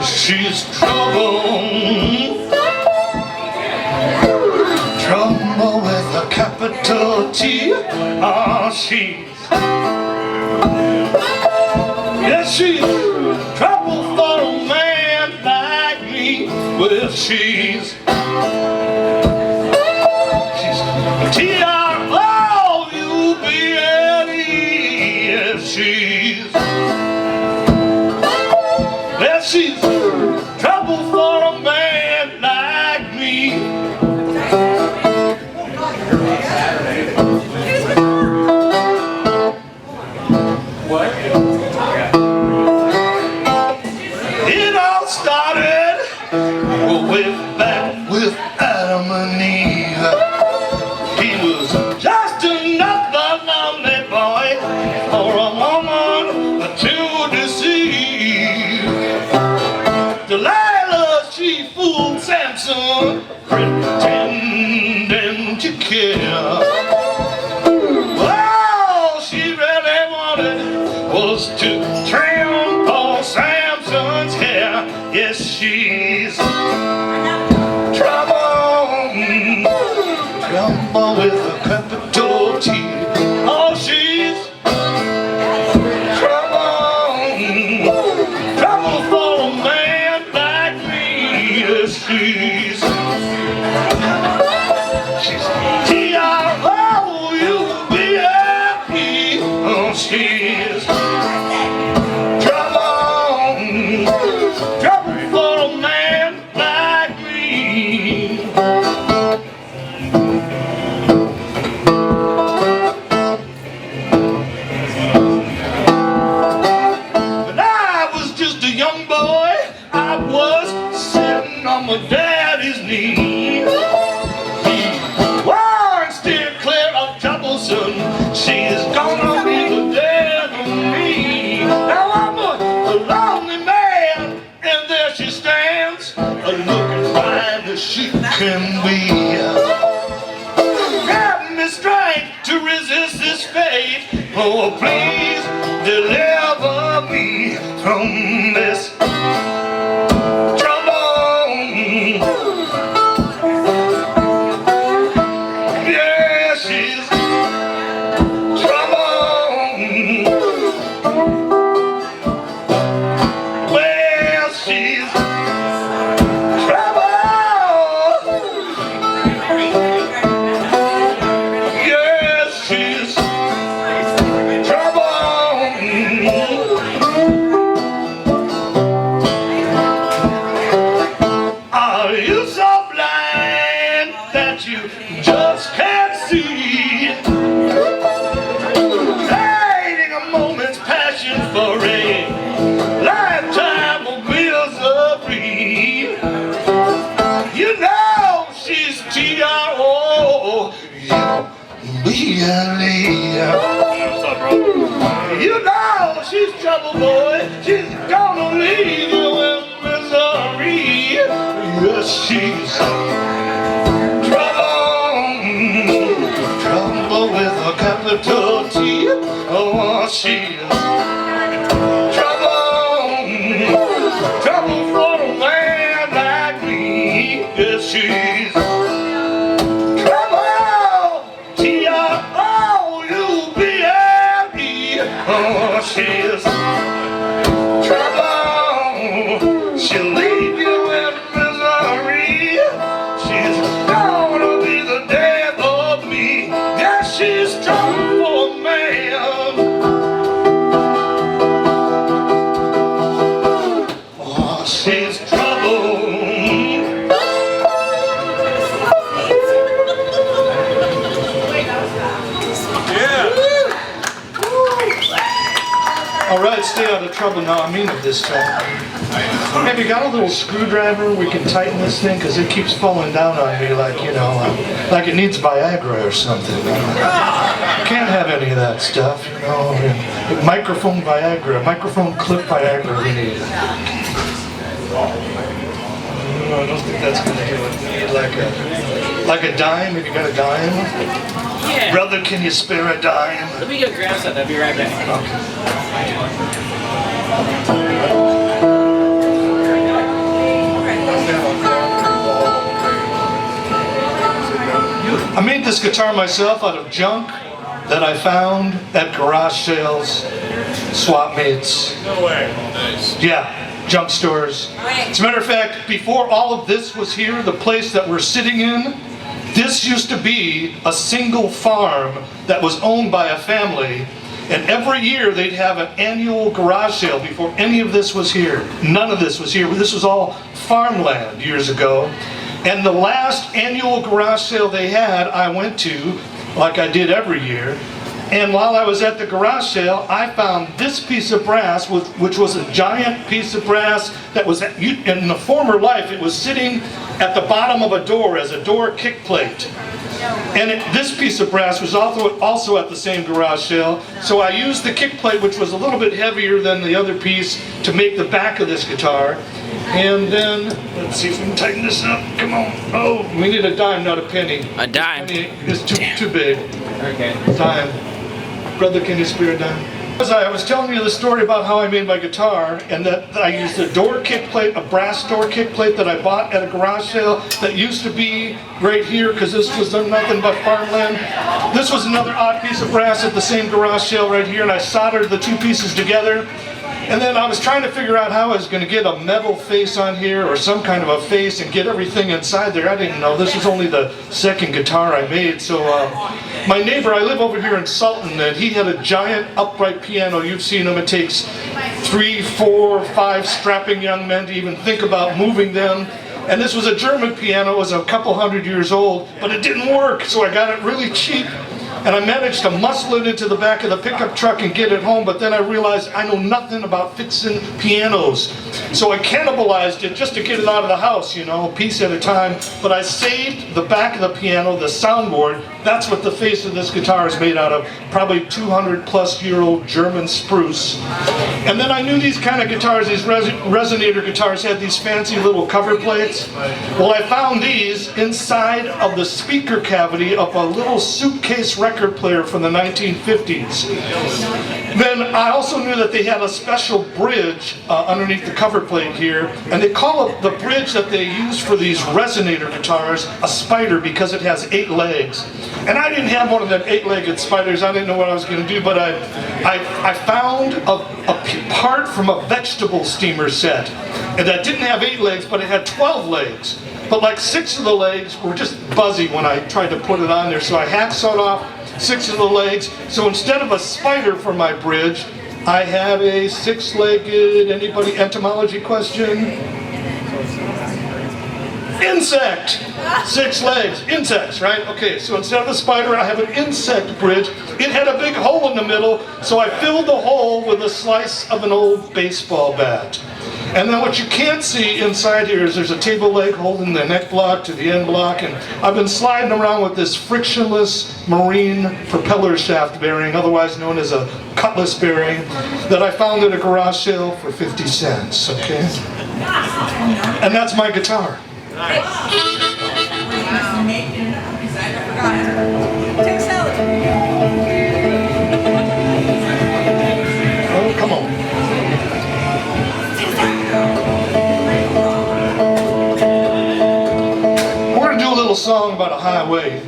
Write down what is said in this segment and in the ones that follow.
She's trouble, trouble with a capital T. Oh, she's trouble for a man like me. Well, she's T-R-O-U-B-L-E. Yes, she's trouble for a man like me. What? It all started way back with Adam and Eve. He was just another lonely boy for a woman to deceive. Delilah, she fooled Samson, pretending to care. All she really wanted was to trample Samson's hair. Yes, she's trouble with a capital T. Oh, she's trouble for a man like me. Yes, she's T-R-O-U-B-L-E. Oh, she's trouble for a man like me. When I was just a young boy, I was sitting on my daddy's knee. He warned, steer clear of trouble soon. She's gonna be the death of me. Now I'm a lonely man, and there she stands, looking fine as she can be. Grab me strength to resist this fate. Oh, please deliver me from this trouble. Yeah, she's trouble. Well, she's trouble. Yes, she's trouble. Are you so blind that you just can't see? Trading a moment's passion for a lifetime of misery. You know she's T-R-O-U-B-L-E. You know she's trouble, boy. She's gonna leave you in misery. Yes, she's trouble with a capital T. Oh, she's trouble for a man like me. Yes, she's trouble, T-R-O-U-B-L-E. Oh, she's trouble, she'll leave you in misery. She's gonna be the death of me. Yes, she's trouble for a man. Oh, she's trouble. I'd stay out of trouble. No, I mean it this time. Have you got a little screwdriver we can tighten this thing? Because it keeps falling down on me like, you know, like it needs Viagra or something. Can't have any of that stuff, you know. Microphone Viagra, microphone clip Viagra we need. No, I don't think that's going to do it. We need like a dime. Have you got a dime? Yeah. Brother, can you spare a dime? Let me go grab something. I'll be right back. Okay. I made this guitar myself out of junk that I found at garage sales, swap meets. No way. Nice. Yeah. Junk stores. As a matter of fact, before all of this was here, the place that we're sitting in, this used to be a single farm that was owned by a family, and every year they'd have an annual garage sale before any of this was here. None of this was here. This was all farmland years ago. And the last annual garage sale they had, I went to, like I did every year. And while I was at the garage sale, I found this piece of brass, which was a giant piece of brass that was, in the former life, it was sitting at the bottom of a door as a door kick plate. And this piece of brass was also at the same garage sale. So I used the kick plate, which was a little bit heavier than the other piece, to make the back of this guitar. And then, let's see if we can tighten this up. Come on. Oh, we need a dime, not a penny. A dime? Penny is too big. Okay. Dime. Brother, can you spare a dime? I was telling you the story about how I made my guitar, and that I used a door kick plate, a brass door kick plate that I bought at a garage sale that used to be right here, because this was nothing but farmland. This was another odd piece of brass at the same garage sale right here, and I soldered the two pieces together. And then I was trying to figure out how I was going to get a metal face on here, or some kind of a face, and get everything inside there. I didn't know. This was only the second guitar I made. So my neighbor, I live over here in Sultan, and he had a giant upright piano. You've seen them. It takes 3, 4, 5 strapping young men to even think about moving them. And this was a German piano. It was a couple hundred years old, but it didn't work, so I got it really cheap. And I managed to muscle it into the back of the pickup truck and get it home, but then I realized I know nothing about fixing pianos. So I cannibalized it just to get it out of the house, you know, a piece at a time. But I saved the back of the piano, the soundboard. That's what the face of this guitar is made out of, probably 200-plus-year-old German spruce. And then I knew these kind of guitars, these resonator guitars, had these fancy little cover plates. Well, I found these inside of the speaker cavity of a little suitcase record player from the 1950s. Then I also knew that they had a special bridge underneath the cover plate here, and they call it the bridge that they use for these resonator guitars a spider, because it has 8 legs. And I didn't have one of them 8-legged spiders. I didn't know what I was going to do, but I found a part from a vegetable steamer set, and that didn't have 8 legs, but it had 12 legs. But like 6 of the legs were just buzzy when I tried to put it on there, so I hacksawed off 6 of the legs. So instead of a spider for my bridge, I had a 6-legged, anybody etymology question? Insect! 6 legs, insects, right? Okay, so instead of a spider, I have an insect bridge. It had a big hole in the middle, so I filled the hole with a slice of an old baseball bat. And then what you can't see inside here is there's a table leg holding the neck block to the end block, and I've been sliding around with this frictionless marine propeller shaft bearing, otherwise known as a cutlass bearing, that I found at a garage sale for 50 cents, okay? And that's my guitar. Oh, come on. We're going to do a little song about a highway.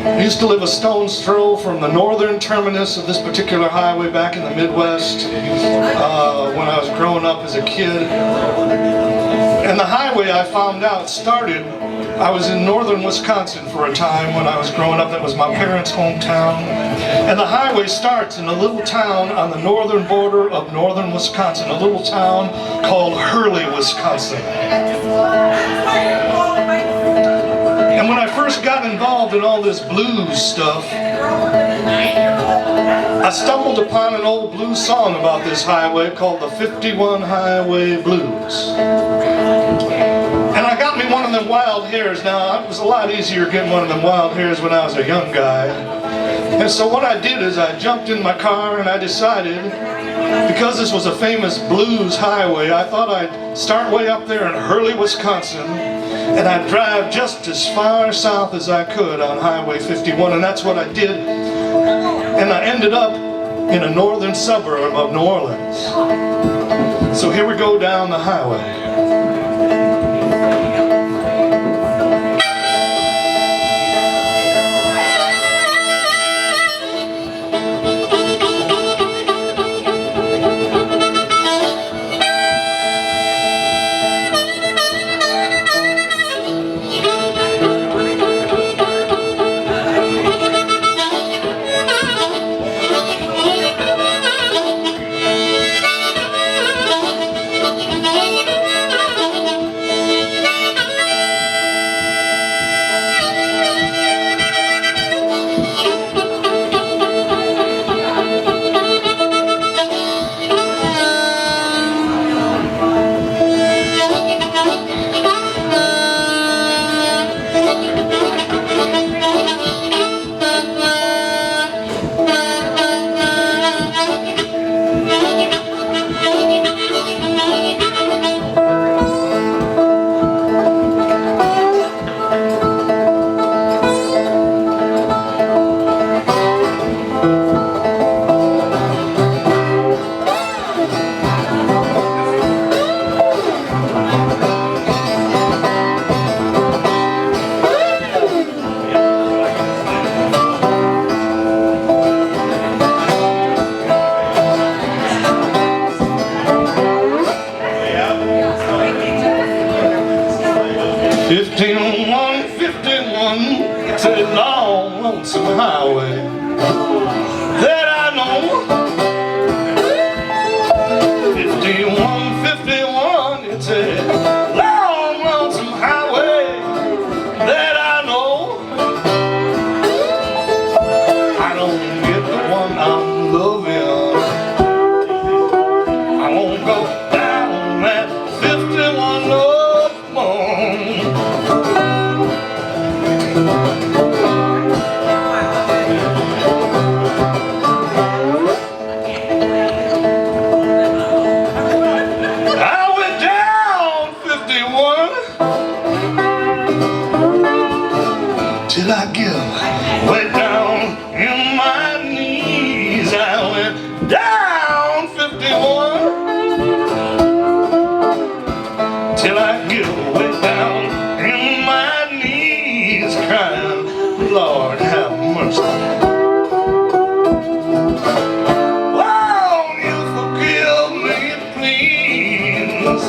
I used to live a stone's throw from the northern terminus of this particular highway back in the Midwest when I was growing up as a kid. And the highway, I found out, started, I was in northern Wisconsin for a time when I was growing up. That was my parents' hometown. And the highway starts in a little town on the northern border of northern Wisconsin, a little town called Hurley, Wisconsin. And when I first got involved in all this blues stuff, I stumbled upon an old blues song about this highway called the 51 Highway Blues. And I got me one of them wild hairs. Now, it was a lot easier getting one of them wild hairs when I was a young guy. And so what I did is I jumped in my car and I decided, because this was a famous blues highway, I thought I'd start way up there in Hurley, Wisconsin, and I'd drive just as far south as I could on Highway 51, and that's what I did. And I ended up in a northern suburb of New Orleans. So here we go down the highway. It's a long, lonesome highway that I know. 5151, it's a long, lonesome highway that I know. I don't get the one I'm loving. I won't go down that 51 no more. Till I give way down in my knees. I went down 51 till I give way down in my knees, crying, Lord have mercy. Won't you forgive me, please?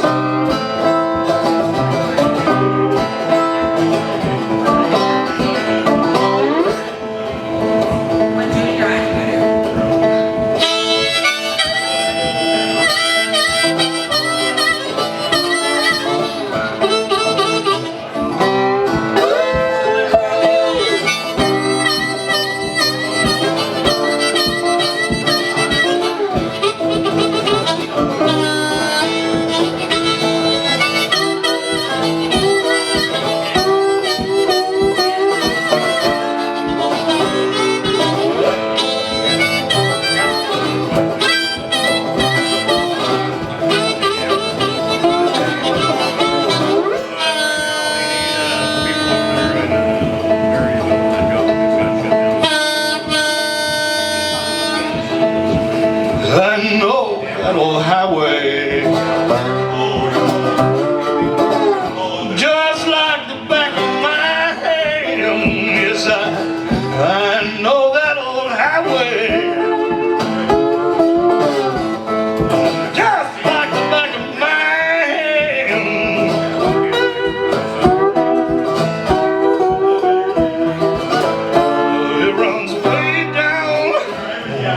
I know that old highway just like the back of my hand. Yes, I know that old highway just like the back of my hand. It runs way down,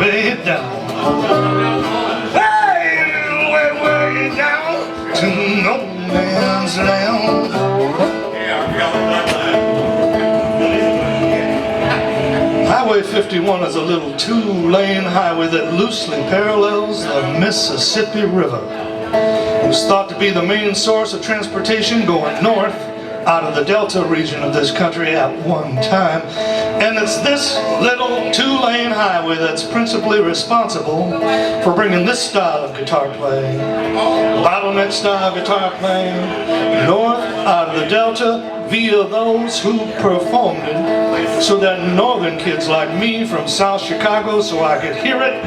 way down. Way down to no man's land. Highway 51 is a little two-lane highway that loosely parallels the Mississippi River. It was thought to be the main source of transportation going north out of the Delta region of this country at one time. And it's this little two-lane highway that's principally responsible for bringing this style of guitar playing, bottleneck style guitar playing, north out of the Delta via those who performed it, so that northern kids like me from South Chicago, so I could hear it,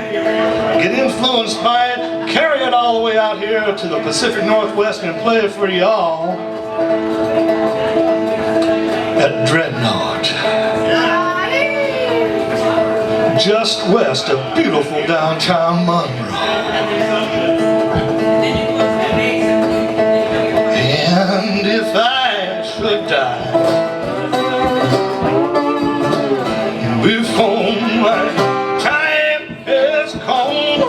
get influenced by it, carry it all the way out here to the Pacific Northwest and play it for y'all at Dreadnought, just west of beautiful downtown Monroe. And if I should die before my time has come,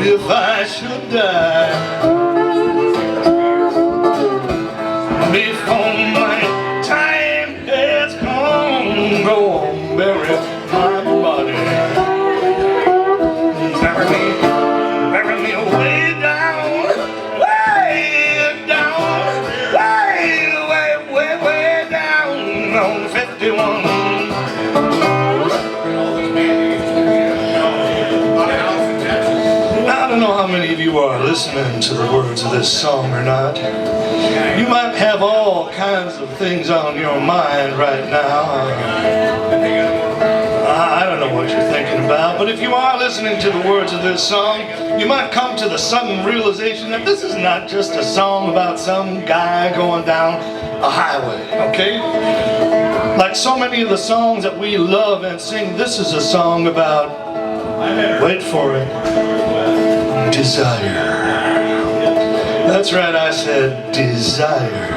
if I should die before my time has come, go on, bury my body, bury me way down, way down on 51. I don't know how many of you are listening to the words of this song or not. You might have all kinds of things on your mind right now. I don't know what you're thinking about, but if you are listening to the words of this song, you might come to the sudden realization that this is not just a song about some guy going down a highway, okay? Like so many of the songs that we love and sing, this is a song about, wait for it, desire. That's right, I said desire.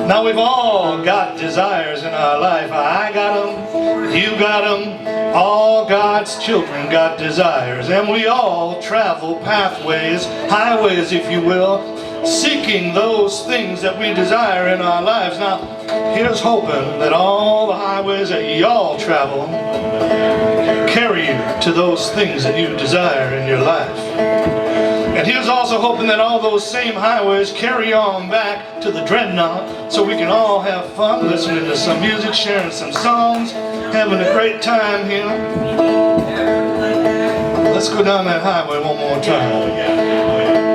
Now we've all got desires in our life. I got them, you got them, all God's children got desires. And we all travel pathways, highways if you will, seeking those things that we desire in our lives. Now, here's hoping that all the highways that y'all travel carry you to those things that you desire in your life. And here's also hoping that all those same highways carry on back to the Dreadnought, so we can all have fun listening to some music, sharing some songs, having a great time here. Let's go down that highway one more time.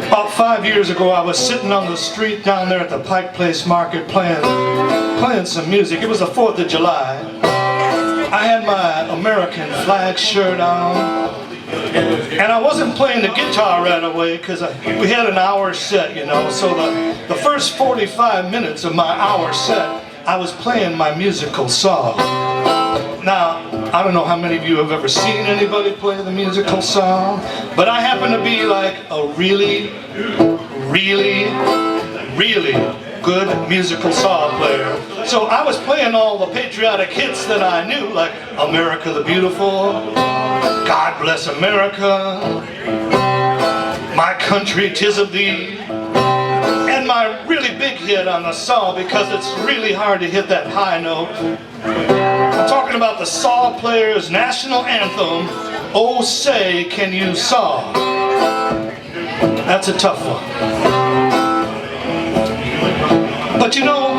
About 5 years ago, I was sitting on the street down there at the Pike Place Market playing some music. It was the 4th of July. I had my American flag shirt on, and I wasn't playing the guitar right away because we had an hour set, you know. So the first 45 minutes of my hour set, I was playing my musical song. Now, I don't know how many of you have ever seen anybody play the musical song, but I happen to be like a really good musical saw player. So I was playing all the patriotic hits that I knew, like America the Beautiful, God Bless America, My Country 'Tis of Thee, and my really big hit on the saw, because it's really hard to hit that high note. I'm talking about the saw player's national anthem, Oh Say Can You Saw. That's a tough one. But you know,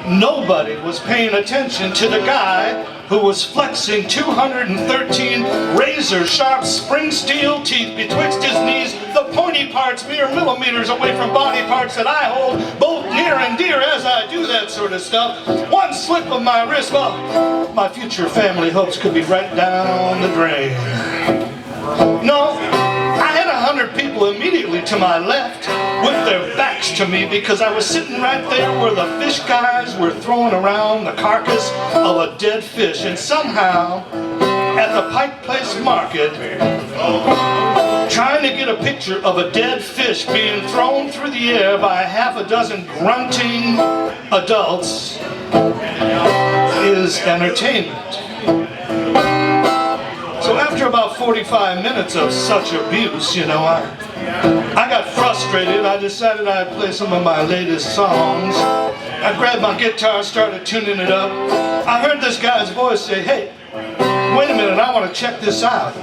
nobody was paying attention to the guy who was flexing 213 razor-sharp spring steel teeth betwixt his knees, the pointy parts mere millimeters away from body parts that I hold both near and dear as I do that sort of stuff. One slip of my wrist, well, my future family hopes could be right down the drain. No, I had 100 people immediately to my left with their backs to me, because I was sitting right there where the fish guys were throwing around the carcass of a dead fish, and somehow at the Pike Place Market, trying to get a picture of a dead fish being thrown through the air by half a dozen grunting adults is entertainment. So after about 45 minutes of such abuse, you know, I got frustrated. I decided I'd play some of my latest songs. I grabbed my guitar, started tuning it up. I heard this guy's voice say, hey, wait a minute, I want to check this out.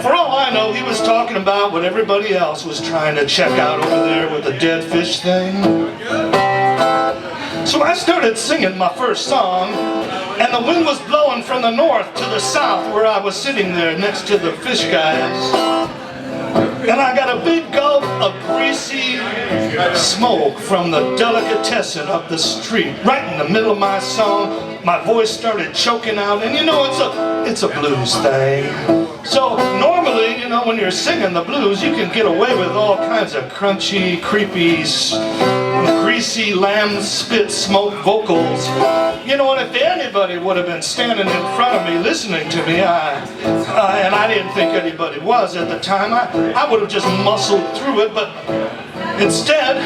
For all I know, he was talking about what everybody else was trying to check out over there with the dead fish thing. So I started singing my first song, and the wind was blowing from the north to the south where I was sitting there next to the fish guys. And I got a big gulp of greasy smoke from the delicatessen up the street. Right in the middle of my song, my voice started choking out, and you know, it's a blues thing. So normally, you know, when you're singing the blues, you can get away with all kinds of crunchy, creepy, greasy lamb spit smoke vocals. You know, and if anybody would have been standing in front of me listening to me, and I didn't think anybody was at the time, I would have just muscled through it, but instead,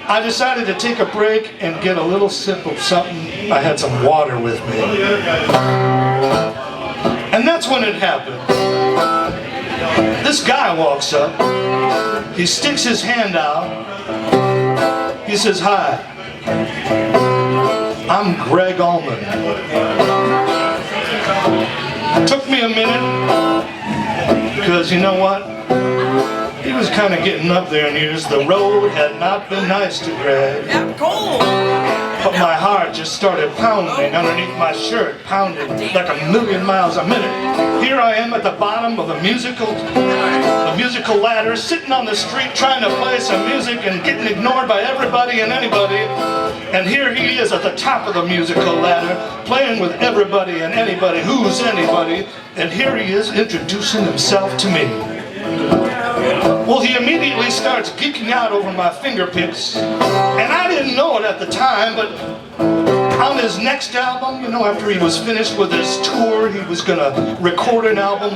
I decided to take a break and get a little sip of something. I had some water with me. And that's when it happened. This guy walks up, he sticks his hand out, he says, hi, I'm Greg Allman. Took me a minute, because you know what? He was kind of getting up there in years. The road had not been nice to Greg. Yeah, cool. But my heart just started pounding underneath my shirt, pounding like a million miles a minute. Here I am at the bottom of the musical ladder, sitting on the street trying to play some music and getting ignored by everybody and anybody. And here he is at the top of the musical ladder, playing with everybody and anybody who's anybody. And here he is introducing himself to me. Well, he immediately starts geeking out over my finger picks, and I didn't know it at the time, but on his next album, you know, after he was finished with his tour, he was going to record an album.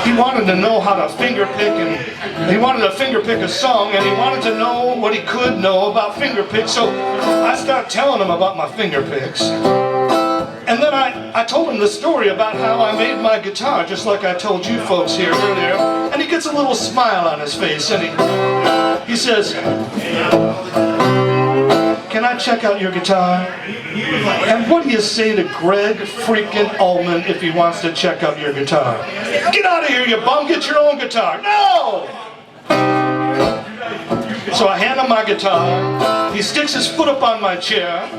He wanted to know how to finger pick, and he wanted to finger pick a song, and he wanted to know what he could know about finger picks, so I started telling him about my finger picks. And then I told him the story about how I made my guitar, just like I told you folks here earlier. And he gets a little smile on his face, and he says, can I check out your guitar? And what do you say to Greg freaking Allman if he wants to check out your guitar? Get out of here, you bum, get your own guitar. No! So I hand him my guitar, he sticks his foot up on my chair,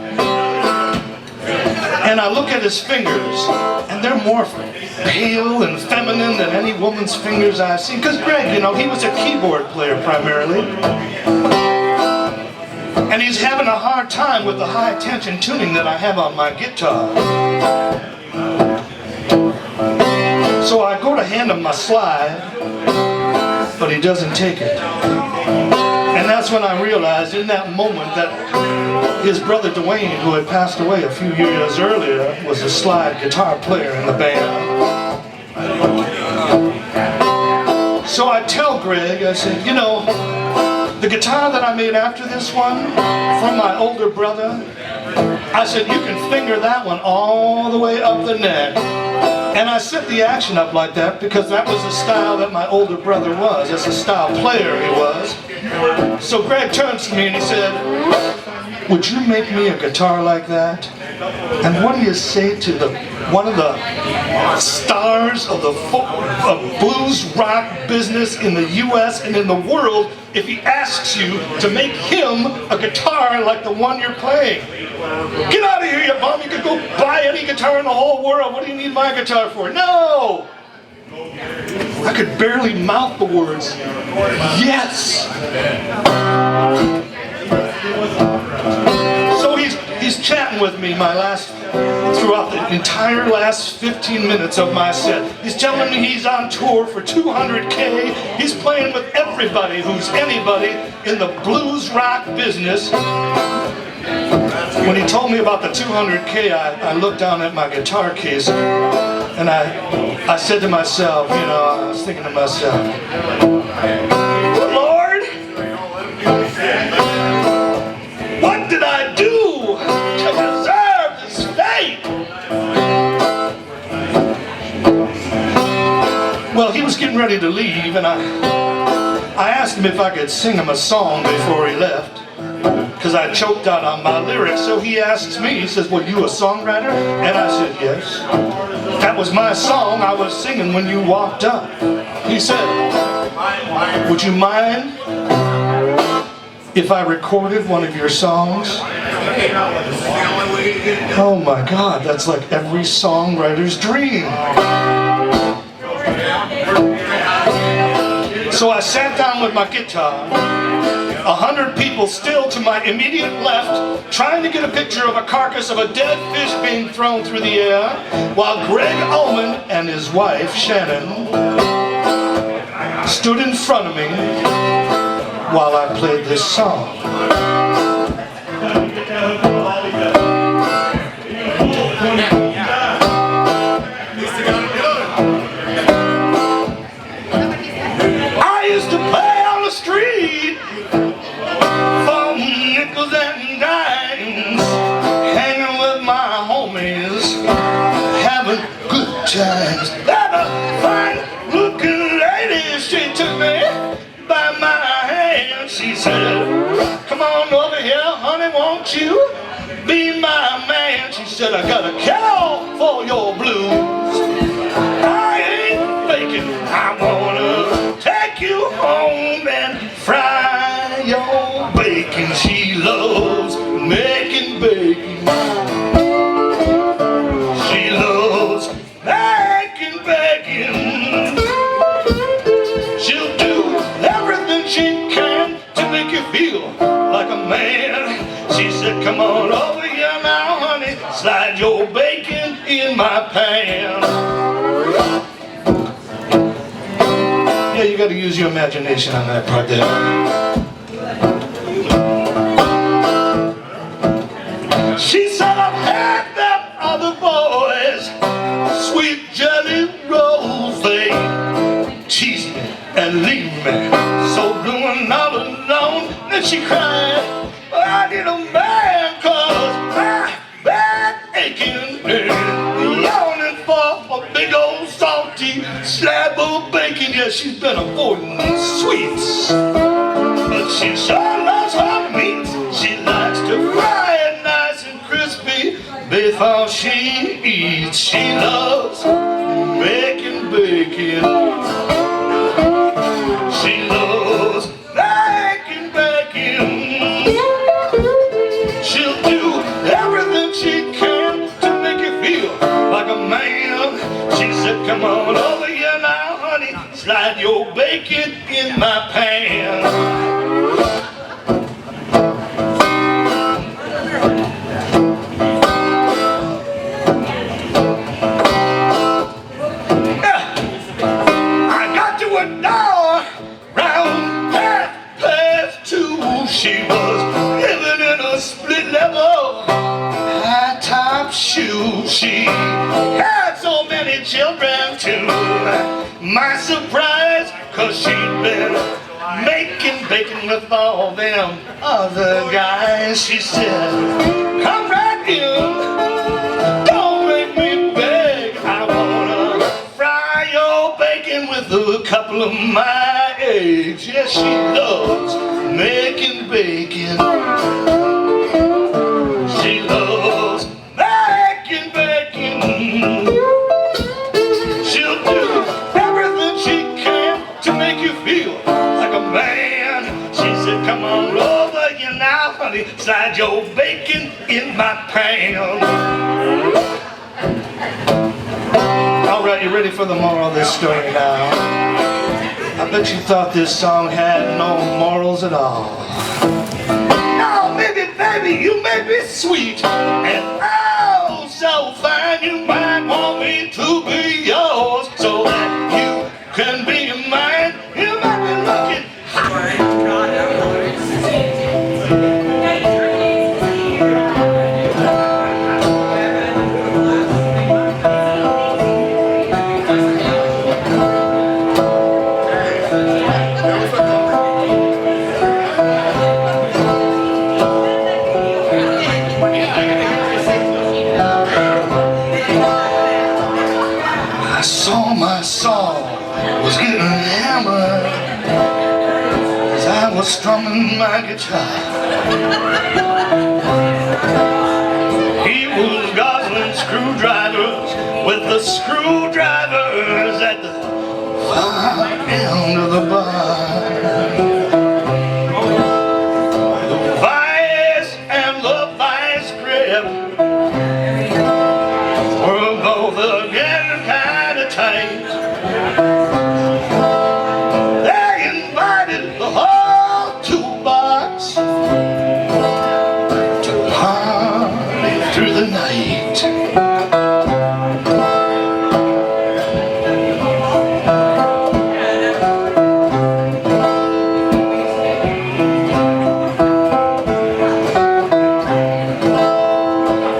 and I look at his fingers, and they're more pale and feminine than any woman's fingers I've seen. Because Greg, you know, he was a keyboard player primarily. And he's having a hard time with the high tension tuning that I have on my guitar. So I go to hand him my slide, but he doesn't take it. And that's when I realized in that moment that his brother Dwayne, who had passed away a few years earlier, was a slide guitar player in the band. So I tell Greg, I said, you know, The guitar that I made after this one, from my older brother, I said, you can finger that one all the way up the neck. And I set the action up like that because that was the style that my older brother was. That's the style player he was. So Greg turns to me and he said, would you make me a guitar like that? And what do you say to one of the stars of the blues rock business in the U.S. and in the world if he asks you to make him a guitar like the one you're playing? Get out of here, you bum! You could go buy any guitar in the whole world. What do you need my guitar for? No! I could barely mouth the words, yes! So he's chatting with me throughout the entire last 15 minutes of my set. He's telling me he's on tour for 200K. He's playing with everybody who's anybody in the blues rock business. When he told me about the 200K, I looked down at my guitar case and I said to myself, I was thinking to myself, Lord, what did I do to deserve this fate? Well, he was getting ready to leave, and I asked him if I could sing him a song before he left, because I choked out on my lyrics. So he asks me, he says, well, you a songwriter? And I said, yes. That was my song I was singing when you walked up. He said, would you mind if I recorded one of your songs? Oh my God, that's like every songwriter's dream. So I sat down with my guitar, 100 people still to my immediate left, trying to get a picture of a carcass of a dead fish being thrown through the air, while Greg Allman and his wife, Shannon, stood in front of me while I played this song. I used to play on the street for nickels and dimes, hanging with my homies, having good times. That a fine looking lady, she took me by my hand. She said, come on over here, honey, won't you be my man? She said, I got a cure for your blues. I ain't faking, I wanna take you home and fry your bacon. She loves making bacon. She loves making bacon. She'll do everything she can to make you feel like a man. She said, come on over here now, honey, slide your bacon in my pan. Yeah, you gotta use your imagination on that part there. She said, I've had them other boys, sweet jelly rolls, they tease me and leave me so blue and all alone. Then she cried, I need a man, cause my back aching and yawning for a big old salty slab of bacon. Yeah, she's been avoiding sweets, but she sure loves her meat. She likes to fry it nice and crispy before she eats. She loves making bacon. She loves making bacon. She'll do everything she can to make you feel like a man. She said, come on over here now, honey, slide your bacon in my pan. I got to a door round past 2. She was living in a split level high top shoe. She had so many children too. My surprise, cause she'd been making bacon with all them other guys. She said, come right in, don't make me beg. I wanna fry your bacon with a couple of my eggs. Yes, she loves making bacon. She loves making bacon. She'll do everything she can to make you feel like a man. She said, come on over here now, honey, slide your bacon in my pan. All right, you ready for the moral of this story now? I bet you thought this song had no morals at all. No, maybe, baby, you may be sweet and oh, so fine. You might want me to be yours so that you can be mine. You might be looking my soul was getting hammered as I was strumming my guitar. He was guzzling screwdrivers with the screwdrivers at the far end of the bar. The vice and the vice grip were both again kind of tight. They invited the whole toolbox to party through the night.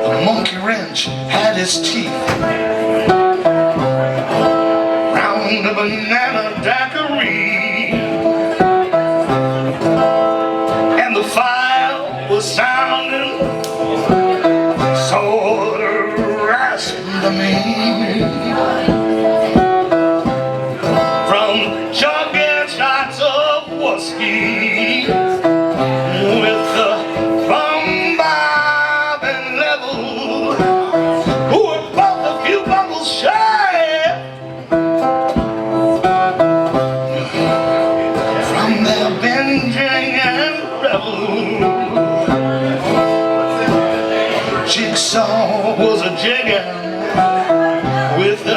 The monkey wrench had his teeth the banana daiquiri, and the file was sounding sort of raspy to me. From chugging shots of whiskey with the bob and level, who were both a few bubbles shy. Jigsaw was a jigger with a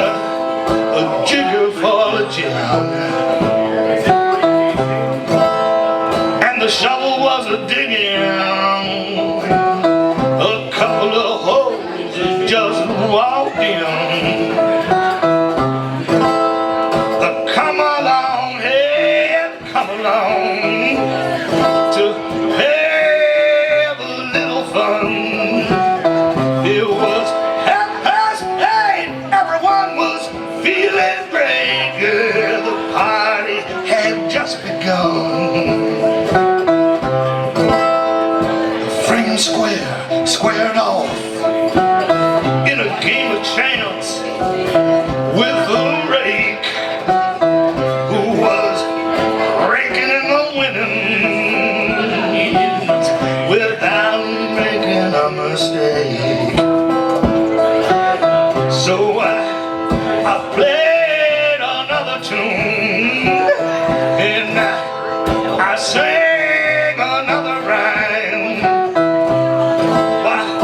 jigger full of gin, and the shovel was a digging a couple of holes that just walked in. Come along, hey, come along to have a little fun. It was 8:30, everyone was feeling great. Yeah, the party had just begun. The frame squared off in a game of chance with a rake who was raking in the winnings without making a mistake. So I played another tune and I sang another rhyme. While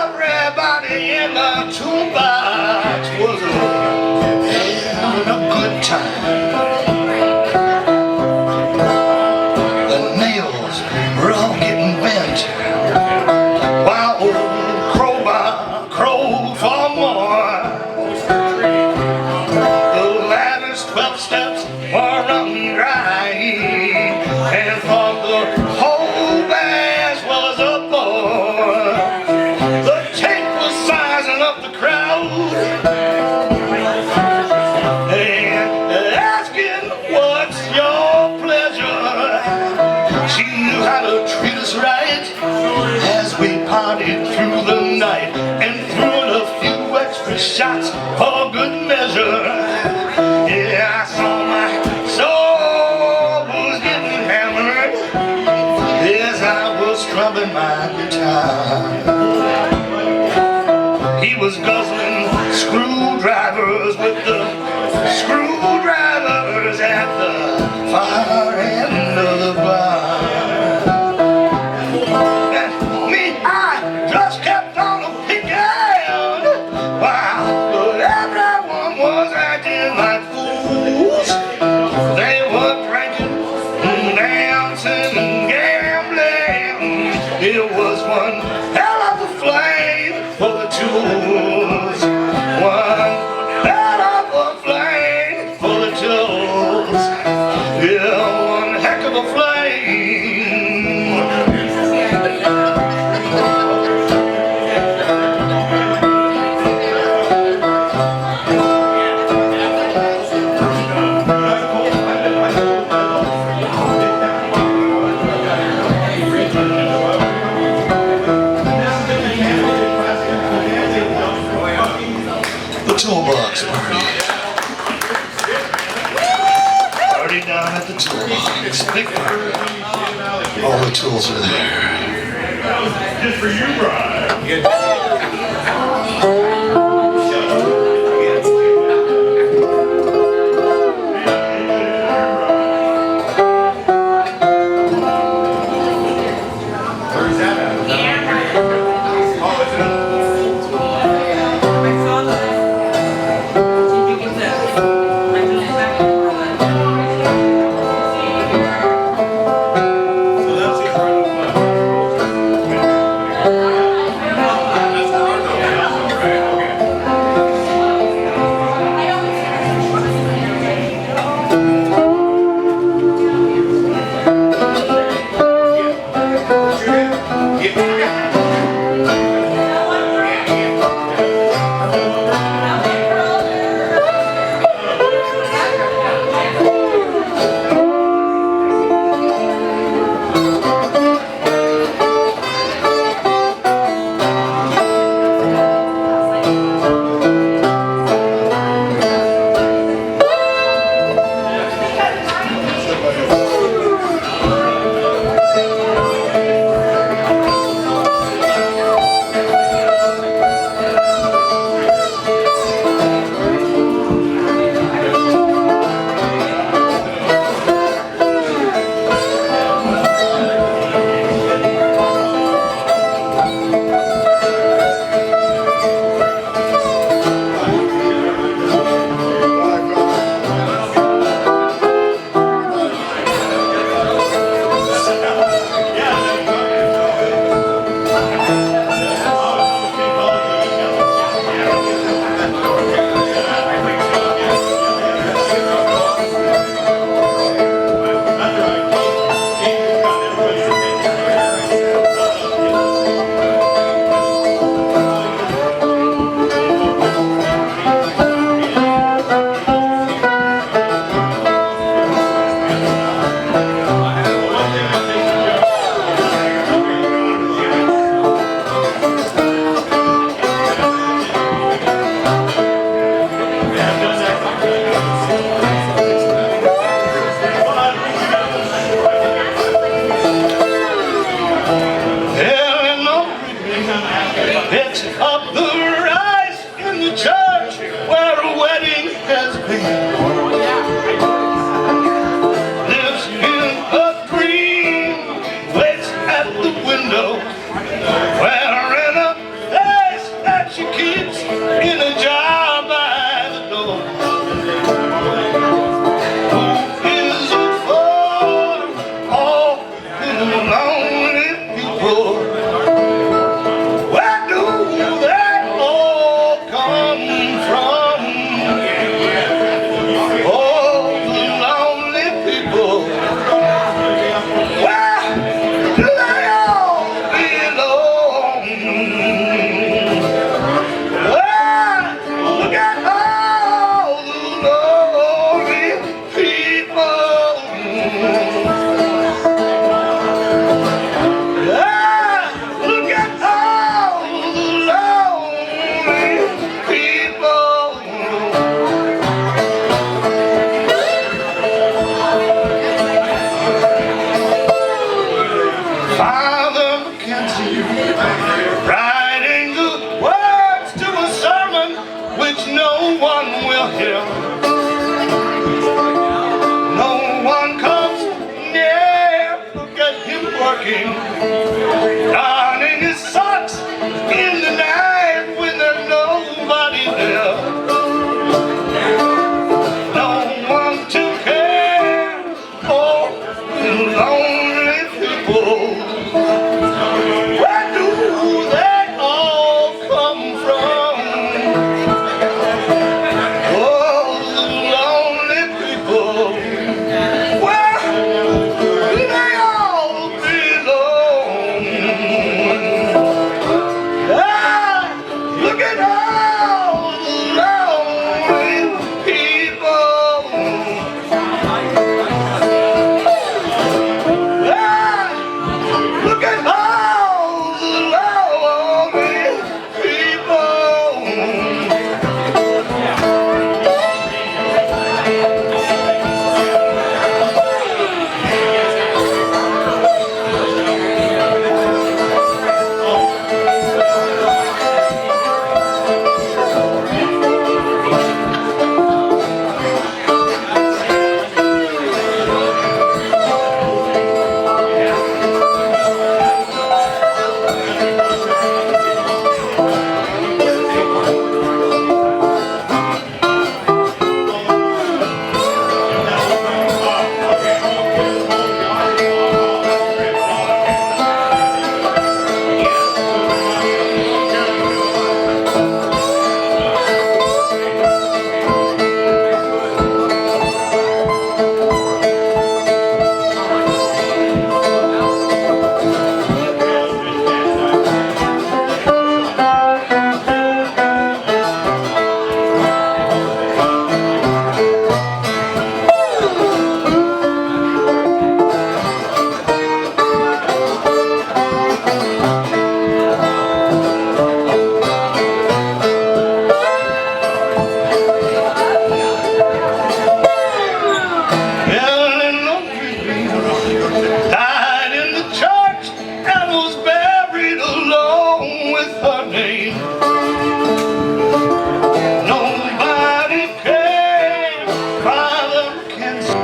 everybody in the toolbox was having a good time. The nails were all getting bent while old crowbar crowed for more. The ladder's 12 steps were running dry time. He was guzzling screwdrivers with the screwdrivers at the far end of the bar. And me, I just kept on picking. Wow, but everyone was acting like fools. They were drinking, dancing, and gambling. It was one hell of a flame for the tools. One hell of a flame for the tools. Yeah, one heck of a flame. The toolbox party. Party down at the toolbox. Big party. All the tools are there. Just for you, Brian. Where's that at? Oh, is it? So that's in front of Died in the church and was buried along with her name. Nobody came by the cancer.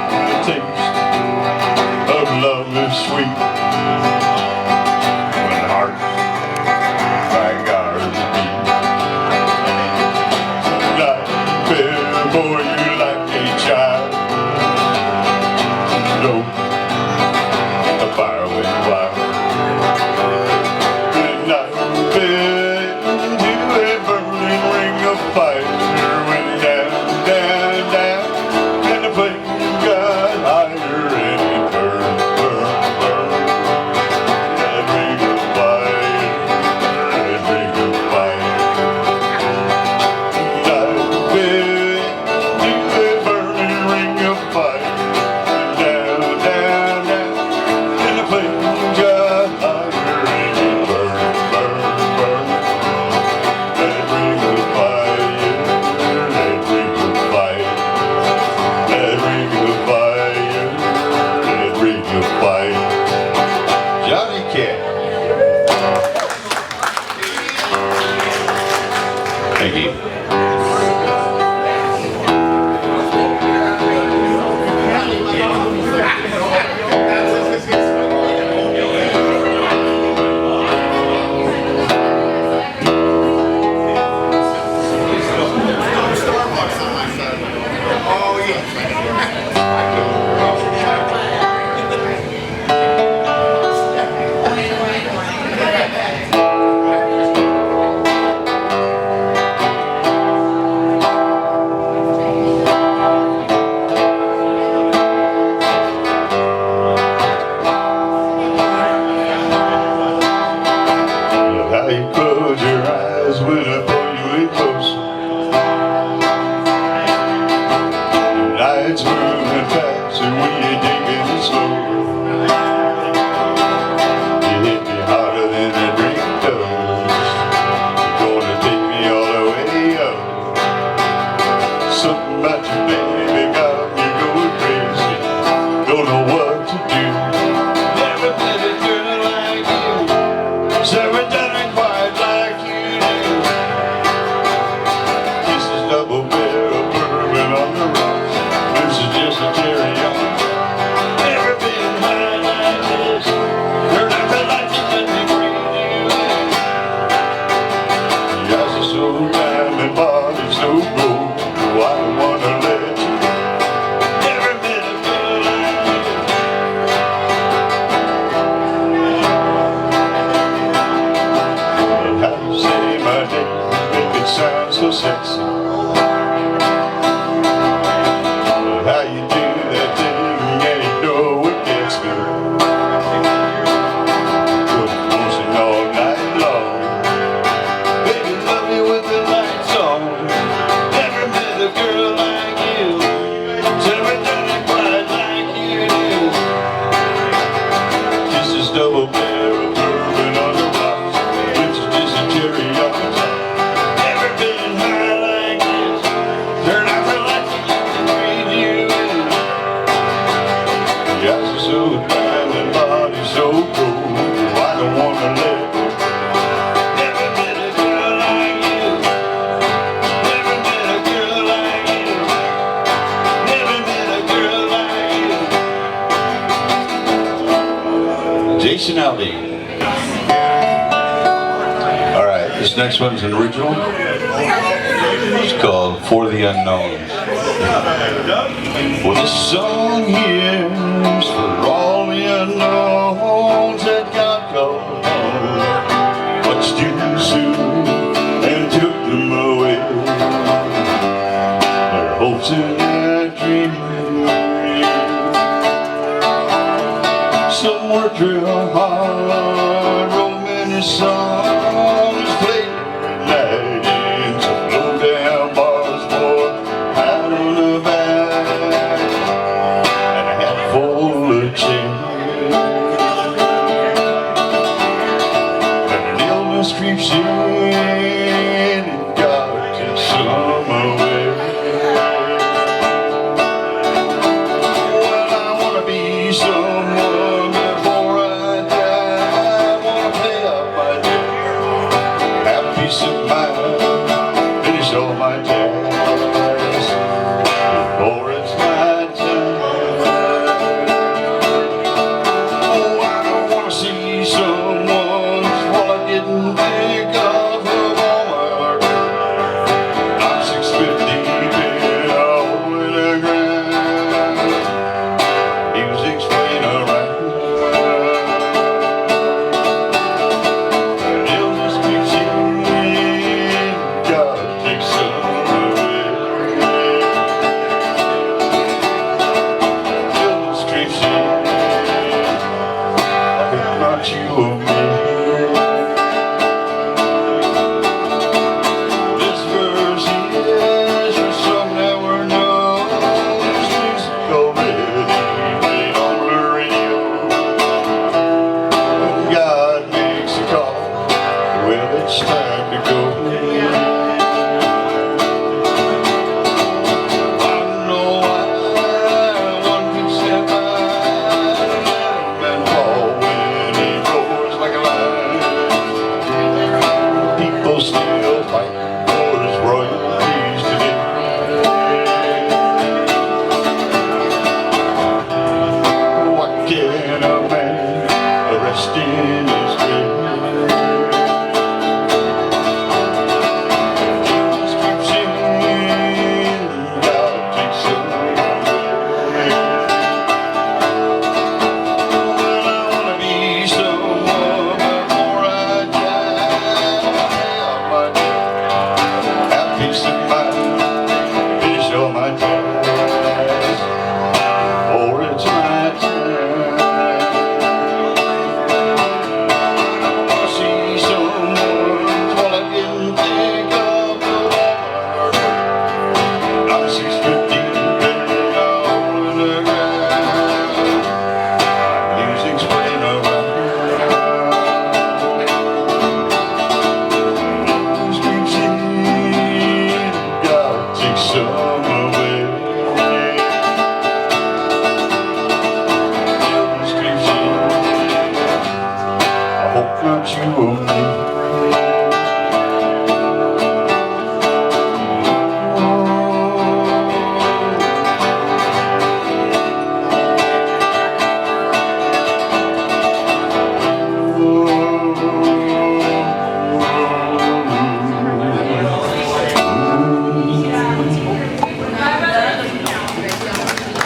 The taste of love is sweet when hearts like ours beat. Like before you like a child, no, the fire went wild. Good night, bed to a burning ring of fire went down, down, down, and the flame got higher and it burned, burned, burned. That ring of fire, that ring of fire. Night, bed to a burning ring of fire, down, down, down, and the flame got higher and it burned, burned, burned. That ring of fire, that ring of fire, that ring of fire, that ring of fire. Johnny Cat. Thank you. How you close your eyes when I pull you in close. The night's moving fast and when you're taking it slow. You hit me harder than a drink does. You're gonna take me all the way up. Something about you, baby, got me going crazy. Don't know what to do. Never met a girl like you. Never done it quite like you do. This is double barrel bourbon on the rocks. This is just a cherry on top. Never been high like this. You're nothing like you let me breathe you in. Your eyes are so diamond, body so gold. Oh, I don't wanna let you go. Never met a girl like you. How you say my name, make it sound so sexy. How you do that thing, and you know it gets me. Good motion all night long. Baby, love me with the lights on. Never met a girl like you. Never done it quite like you do. This is double barrel bourbon on the rocks. This is just a cherry on the top. Never been high like this. Turn out the lights and let me breathe you in. Your eyes are so diamond, body so cold. I don't wanna let go. Never met a girl like you. Never met a girl like you. Never met a girl like you. Jason Aldean. All right, this next one's an original. It's called For the Unknown. Well, this song here is for all the unknowns that got caught on. Much too soon and took them away. Their hopes and their dreams. Some worked real hard, wrote many songs, played every night in some low-down bars for out on the back, and a handful of change. And an illness creeps in and got to some away.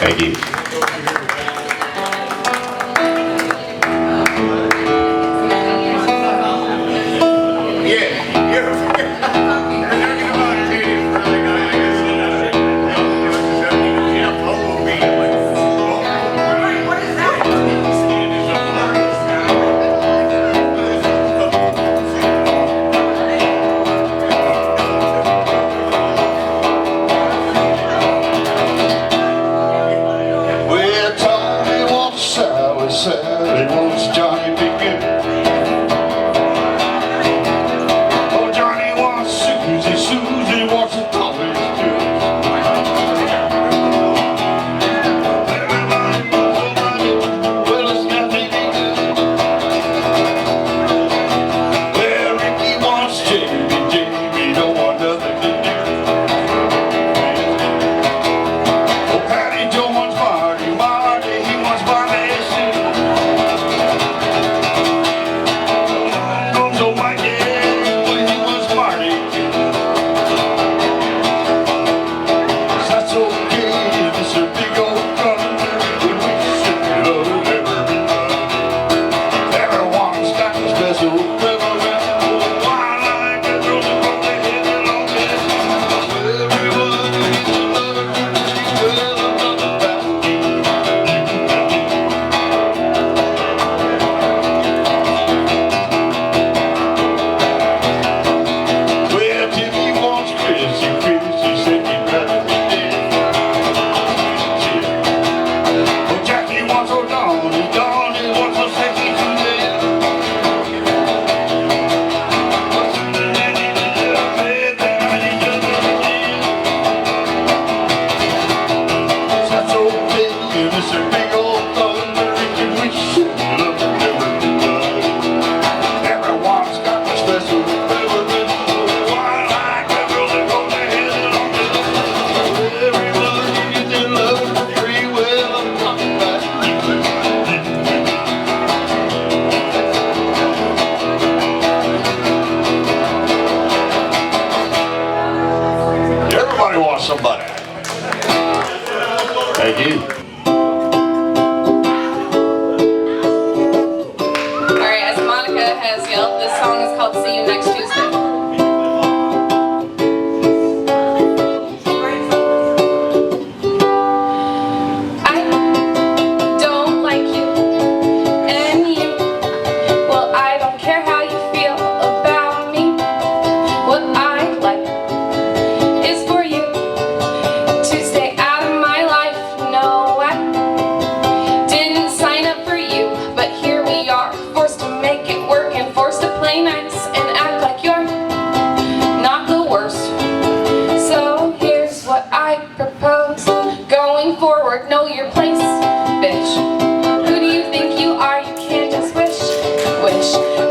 Thank you. Sally wants Johnny to get. Oh, Johnny wants Susie, Susie wants a Tommy too. Everybody wants somebody, well, it's got to be good. Well, Ricky wants Jamie, Jamie don't want nothing to do. Oh, Patty Joe wants Marty, Marty, he wants Bobby. Somebody. Thank you. Alright, as Monica has yelled, this song is called See You Next Tuesday. I don't like you, and you, well, I don't care how you feel about me. What I like is for you to stay out of my life. No, I didn't sign up for you, but here we are, forced to make it work and forced to play nice and act like you're not the worst. So here's what I propose. Going forward, know your place, bitch. Who do you think you are? You can't just wish,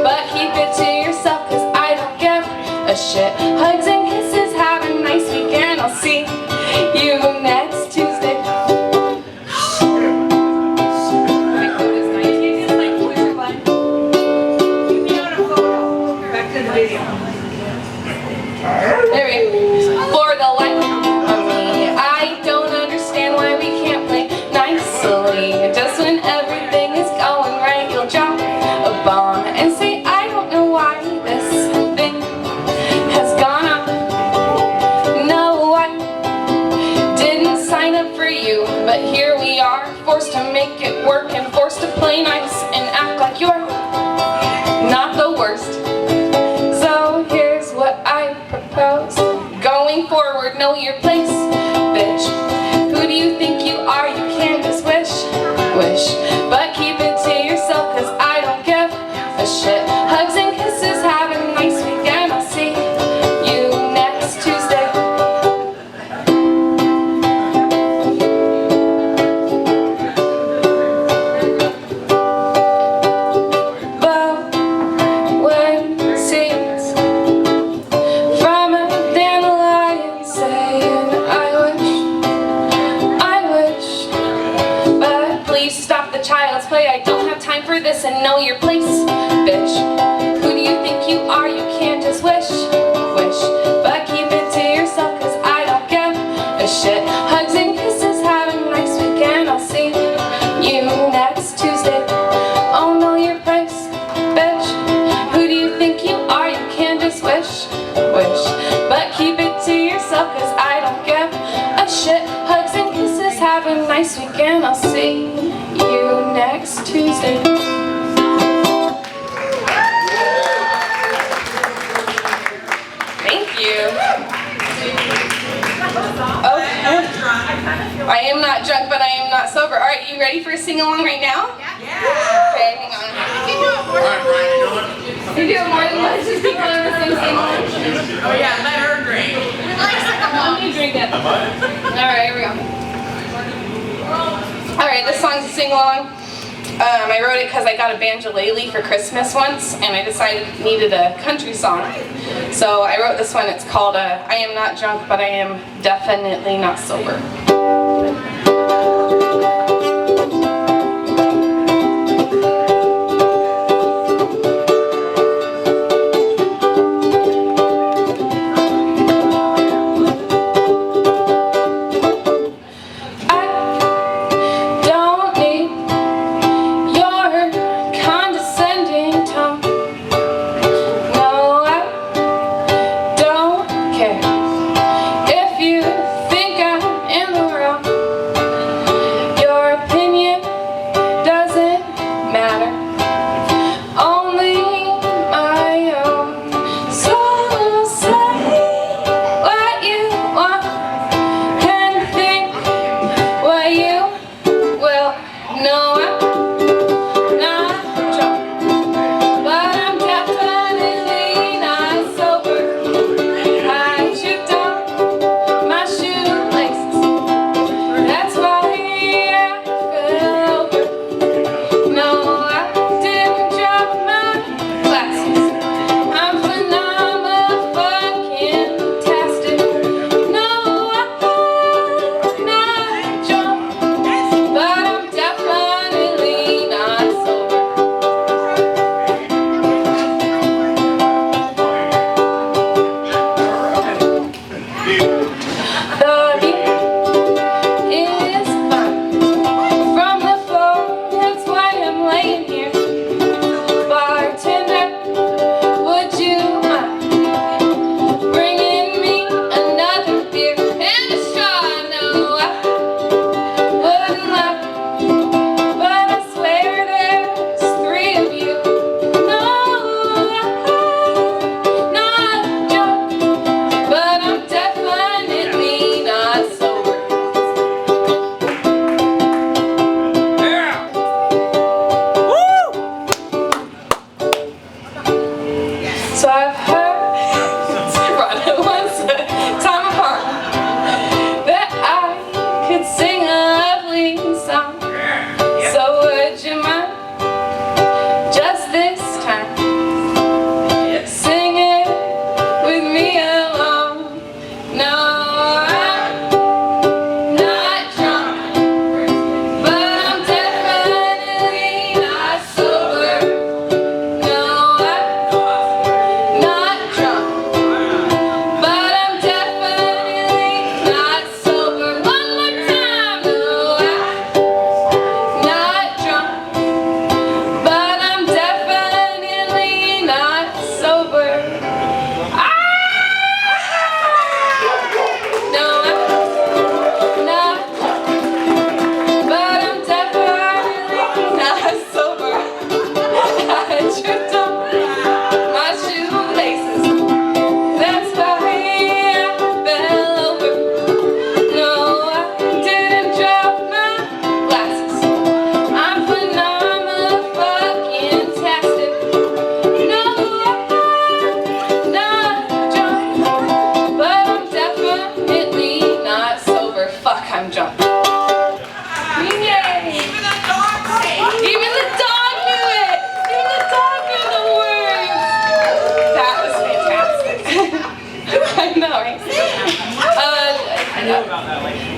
but keep it to yourself, cause I don't give a shit. Hugs and kisses, have a nice weekend. I'll see you next Tuesday. There we go. For the life of me, I don't understand why we can't play nicely. Just when everything is going right, you'll drop a bomb and say, I don't know why this thing has gone on. No, I didn't sign up for you, but here we are, forced to make it work and forced to play nice and act like you're not the worst. So here's what I propose. Going forward, know your place, bitch. Who do you think you are? You can't just wish, but keep it to yourself, cause I don't give a shit. Hugs and kisses, have a nice weekend. I'll see you next Tuesday. But when seeds from a dandelion saying I wish, but please stop the child's play. I don't have time for this and know your place, bitch. Who do you think you are? You can't just wish, but keep it to yourself, cause I don't give a shit. Hugs and kisses, have a nice weekend. and I'll see you next Tuesday. Thank you. Okay. I am not drunk, but I am not sober. All right, you ready for a sing-along right now? Yeah. Okay, hang on. You do it more than once, just keep on the same sing-along. Oh yeah, let her drink. Let me drink it. Alright, here we go. Alright, this song's a sing-along. I wrote it because I got a banjolele for Christmas once, and I decided it needed a country song. So I wrote this one. It's called I Am Not Drunk, But I Am Definitely Not Sober.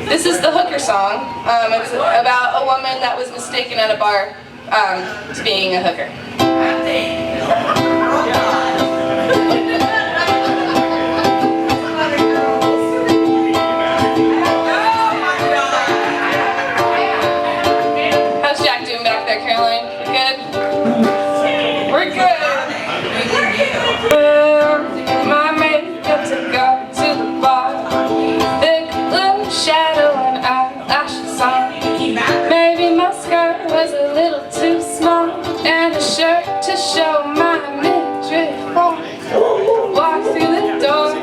This is the hooker song. It's about a woman that was mistaken at a bar to being a hooker. How's Jack doing back there, Caroline? We're good? We're good. My makeup to go to the bar. Thick blue shadow and eyelashes on. was a little too small, and a shirt to show my midriff off. Walked through the door,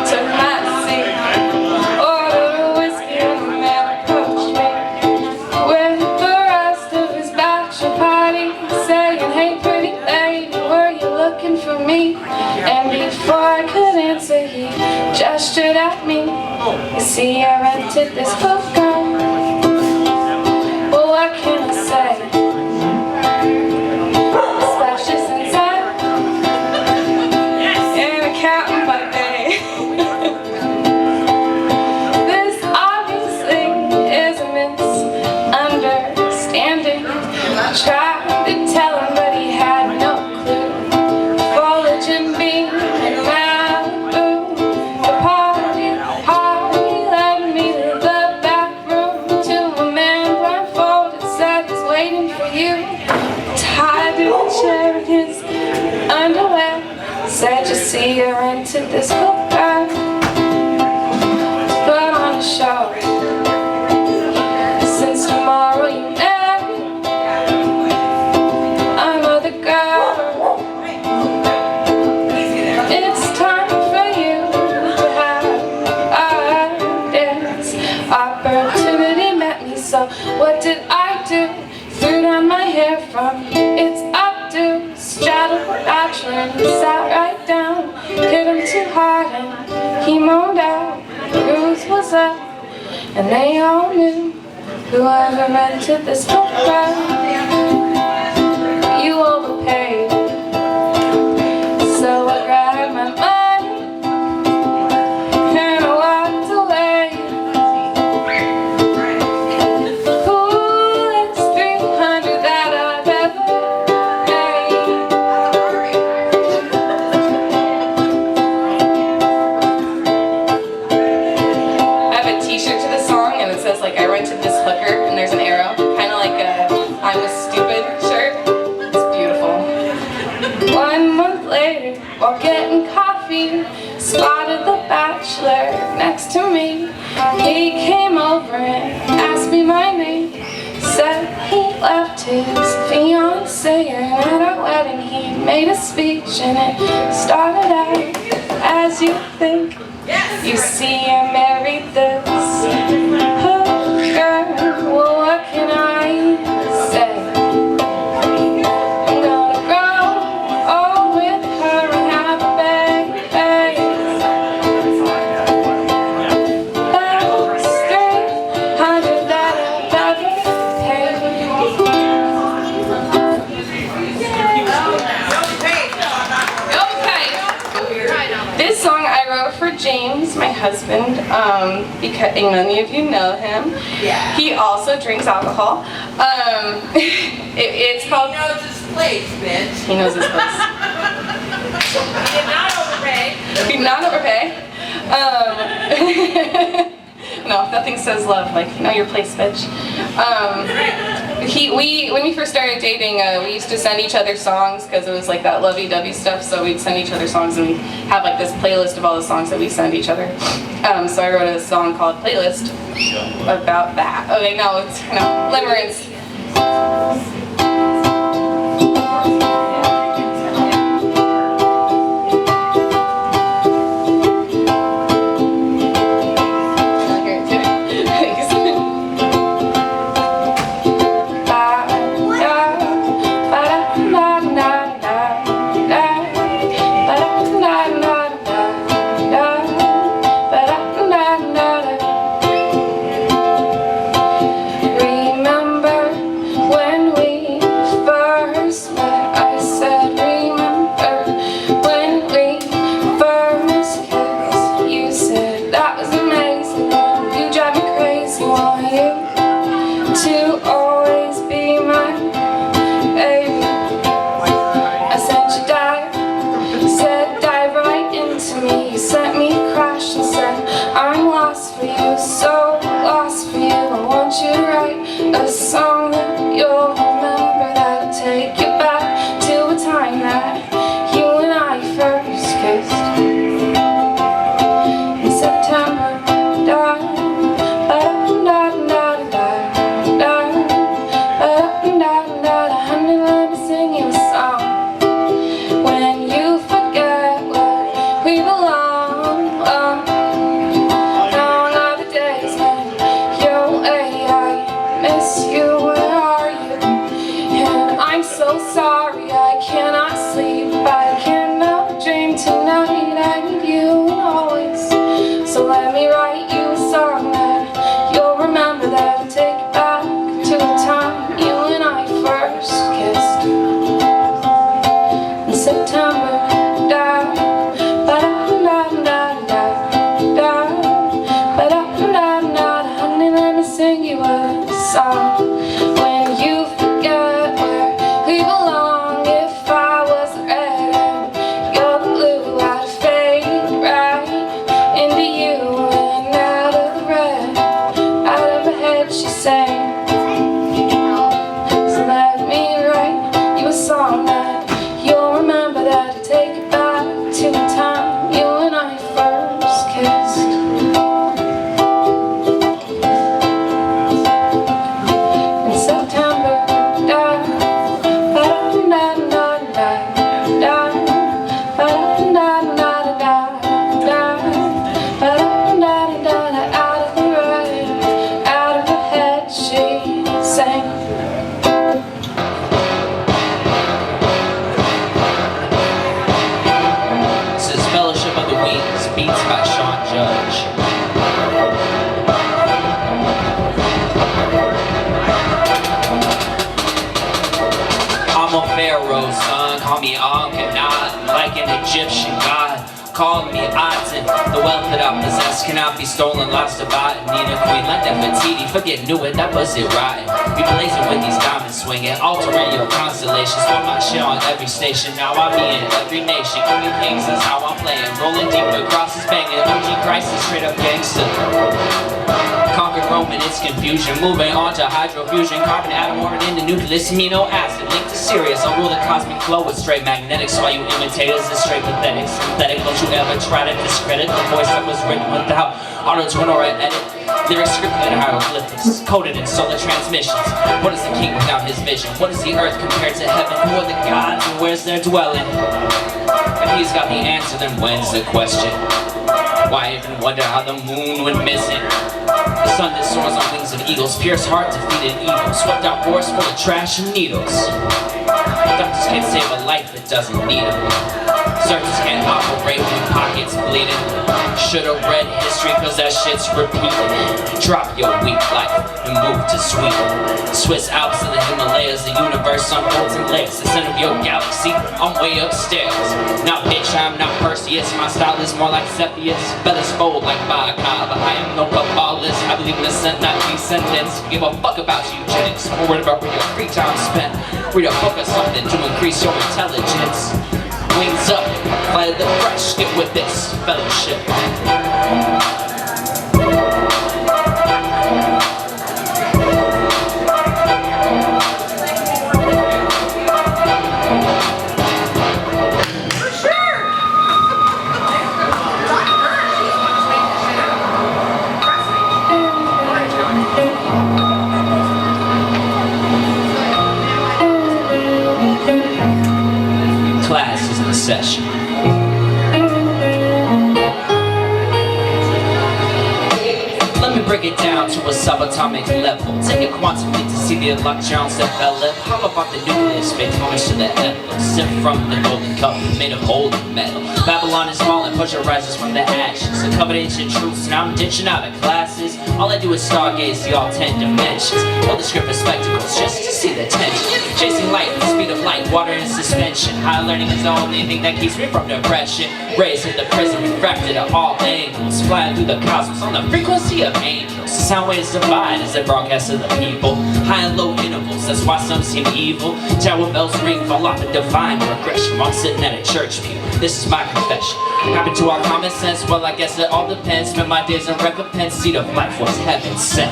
took my seat, ordered a whiskey, and the man approached me with the rest of his bachelor party, saying, "Hey pretty lady, were you looking for me?" And before I could answer, he gestured at me. "You see, I rented this program." Well, what can I say? Splashes inside, and a captain by day. This obviously is a misunderstanding. I tried to tell him, but he had no clue. Foliage and beam and Malibu. The party led me to the back room, to a man blindfolded, said he's waiting for you. Tied to the chair in his underwear, said, "You see, I rented this program to put on a show. Since tomorrow you marry another girl, it's time for you to have a dance." Opportunity met me, so what did I do? Threw down my hair from its updo, straddled the bachelor and sat right down. Hit him too hard and he moaned out. Bruise was up and they all knew, whoever rented this program, you overpaid. So I grabbed my money and I walked away. Coolest 300 that I've ever made. I have a t-shirt to the song and it says like, "I rented this hooker," and there's an arrow, kind of like a "I'm a stupid" shirt. It's beautiful. 1 month later, while getting coffee, spotted the bachelor next to me. He came over and asked me my name, said he left his fiancée, and at our wedding he made a speech, and it started out as you think. You see, I married this hooker. Well, what can I say? I'm gonna grow old with her and have a baby. That's 300 that I've ever paid. Okay. This song I wrote for James, my husband, because many of you know him. Yeah. He also drinks alcohol. It's called. He knows his place, bitch. He knows his place. He did not overpay. Do not overpay. No, nothing says love like know your place, bitch. When we first started dating, we used to send each other songs because it was like that lovey-dovey stuff. So we'd send each other songs, and we have like this playlist of all the songs that we send each other. So I wrote a song called "Playlist" about that. Okay, no, it's limerence. Remember miss you, where are you? And I'm so sorry, I cannot sleep, I cannot dream tonight. I need you always, so let me write you a song that you'll remember, that'll take you back to the time you and I first kissed in September. Honey, let me sing you a song. When you forget where we belong, if I was the red and you're the blue, I'd fade right into you. And out of the red, out of her head, she sang. So let me write you a song that you'll remember, that'll take you back to the time you and I first kissed. In September, out of the red, out of her head, she sang. This is Fellowship of the Wings, beats by Sean Judge. I'm a pharaoh, son, call me Akhenaten, like an Egyptian god. Call me Aten, the wealth that I possess cannot be stolen, lost about. Need a queen like Nefertiti, forget knew it, that was it rotten. We blazing with these diamonds swinging, altering your constellations. Want my shit on every station, now I be in every nation. King of kings, that's how I'm playing, rolling deep across this banging. OG crisis, straight up gangster. Conquered Roman, it's confusion. Moving on to hydrofusion, carbon atom ordered into nucleus, amino acid linked to Sirius. I'll rule the cosmic flow with straight magnetics, while you imitators is straight pathetic. Synthetic, don't you ever try to discredit the voice that was written without auto-tune or an edit. Lyrics scripted in hieroglyphics, coded in solar transmissions. What is the king without his vision? What is the earth compared to heaven? Who are the gods and where's their dwelling? If he's got the answer, then when's the question? Why even wonder how the moon went missing? The sun that soars on wings of eagles, pierced heart, defeated evil, swept out wars full of trash and needles. Doctors can't save a life that doesn't need them. Surgeons can't operate when pockets bleeding. Should've read history cause that shit's repeated. Drop your weak life and move to Sweden. Swiss Alps and the Himalayas, the universe unfolds in layers. The center of your galaxy, I'm way upstairs. Now bitch, I'm not Perseus, my style is more like Cepheus. Bellies fold like Baca, but I am no kabbalist. I believe in ascent, not descendants. Give a fuck about eugenics, more worried about where your free time spent. Read a book or something to increase your intelligence. Wings up, fly the fresh, get with this fellowship. Class is in session. Let me break it down to a subatomic level. Take a quantum leap to see the electrons develop. How about the nucleus, photons to the ether? Sip from the golden cup made of golden metal. Babylon is falling, Persia rises from the ashes. I covered ancient truths, now I'm ditching out of classes. All I do is stargaze the all 10 dimensions. All the script of spectacles just to see the tension. Chasing light at the speed of light, water in suspension. High learning is the only thing that keeps me from depression. Raised in the prism, refracted at all angles. Flying through the cosmos on the frequency of angels. The sound waves divide as they broadcast to the people. High and low intervals, that's why some seem evil. Tower bells ring, fall off a divine progression. I'm sitting at a church pew, this is my confession. Happened to our common sense, well I guess it all depends. Spent my days in recompense, seed of life was heaven sent.